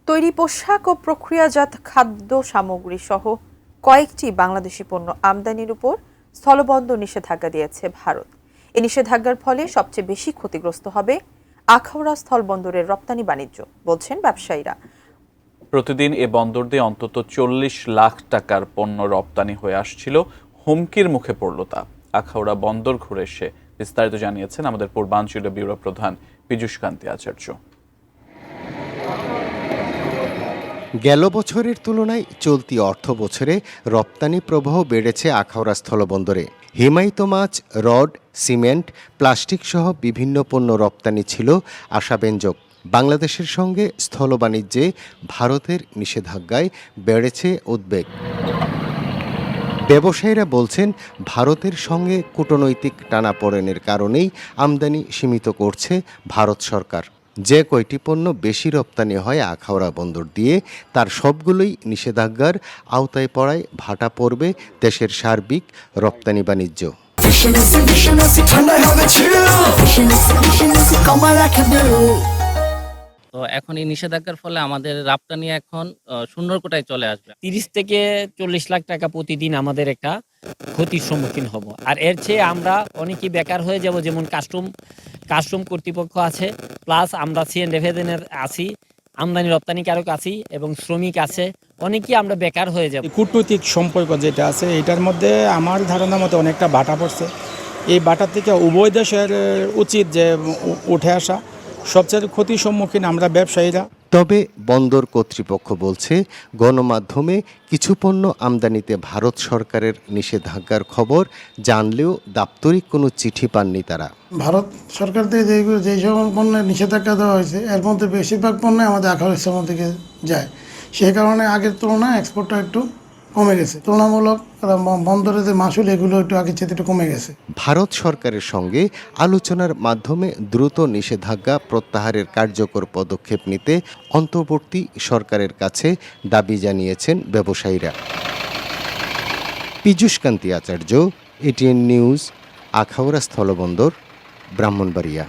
তৈরি পোশাক ও প্রক্রিয়াজাত খাদ্য সামগ্রী সহ কয়েকটি বাংলাদেশি পণ্য আমদানির উপর স্থলবন্দর নিষেধাজ্ঞা দিয়েছে ভারত। এই নিষেধাজ্ঞার ফলে সবচেয়ে বেশি ক্ষতিগ্রস্ত হবে আখাউড়া স্থলবন্দরের রপ্তানি বাণিজ্য, বলছেন ব্যবসায়ীরা। প্রতিদিন এ বন্দর দিয়ে অন্তত 40 লাখ টাকার পণ্য রপ্তানি হয়ে আসছিল। হুমকির মুখে পড়ল তা। আখাউড়া বন্দর ঘুরে এসে বিস্তারিত জানিয়েছেন আমাদের পূর্বাঞ্চলীয় ব্যুরো প্রধান পীযূষ কান্তি আচার্য। গেল বছরের তুলনায় চলতি অর্থ বছরে রপ্তানি প্রবাহ বেড়েছে আখাউড়া স্থলবন্দরে। হিমায়িত মাছ, রড, সিমেন্ট, প্লাস্টিক সহ বিভিন্ন পণ্য রপ্তানি ছিল আশাব্যঞ্জক। বাংলাদেশের সঙ্গে স্থল বাণিজ্যে ভারতের নিষেধাজ্ঞায় বেড়েছে উদ্বেগ। ব্যবসায়ীরা বলছেন, ভারতের সঙ্গে কূটনৈতিক টানাপোড়েনের কারণেই আমদানি সীমিত করছে ভারত সরকার। যে কয়টি পণ্য বেশি রপ্তানি হয় আখাউড়া বন্দর দিয়ে, তার সবগুলোই নিষেধাজ্ঞার আওতায় পড়ায় ভাটা পড়বে দেশের সার্বিক রপ্তানি বাণিজ্য। তো এখন এই নিষেধাজ্ঞার ফলে আমাদের রপ্তানি এখন শূন্যর কোটায় চলে আসবে। 30 থেকে 40 লাখ টাকা প্রতিদিন আমাদের একটা ক্ষতির সম্মুখীন হব। আর এর চেয়ে আমরা অনেকেই বেকার হয়ে যাব, যেমন কাস্টম কর্তৃপক্ষ আছে, প্লাস আমরা সিএনএফএদের আছি, আমদানি রপ্তানিকারক আছি এবং শ্রমিক আছে, অনেকেই আমরা বেকার হয়ে যাব। কূটনৈতিক সম্পর্ক যেটা আছে এটার মধ্যে আমার ধারণা মতো অনেকটা বাটা পড়ছে। এই বাটা থেকে উভয় দেশের উচিত যে উঠে আসা। সবচেয়ে ক্ষতির সম্মুখীন আমরা ব্যবসায়ীরা। তবে বন্দর কর্তৃপক্ষ বলছে, গণমাধ্যমে কিছু পণ্য আমদানিতে ভারত সরকারের নিষেধাজ্ঞার খবর জানলেও দাপ্তরিক কোনো চিঠি পাননি তারা। ভারত সরকার থেকে যে সকল পণ্যের নিষেধাজ্ঞা দেওয়া হয়েছে এর মধ্যে বেশিরভাগ পণ্য আমাদের আখাউড়া স্থল থেকে যায়। সেই কারণে আগের তুলনায় এক্সপোর্টটা একটু কমে গেছে। তুলনামূলক বন্দরের যে মাসুল এগুলো একটু আগের চেয়ে একটু কমে গেছে। ভারত সরকারের সঙ্গে আলোচনার মাধ্যমে দ্রুত নিষেধাজ্ঞা প্রত্যাহারের কার্যকর পদক্ষেপ নিতে অন্তর্বর্তী সরকারের কাছে দাবি জানিয়েছেন ব্যবসায়ীরা। পীযূষ কান্তি আচার্য, এটিএন নিউজ, আখাউড়া স্থলবন্দর, ব্রাহ্মণবাড়িয়া।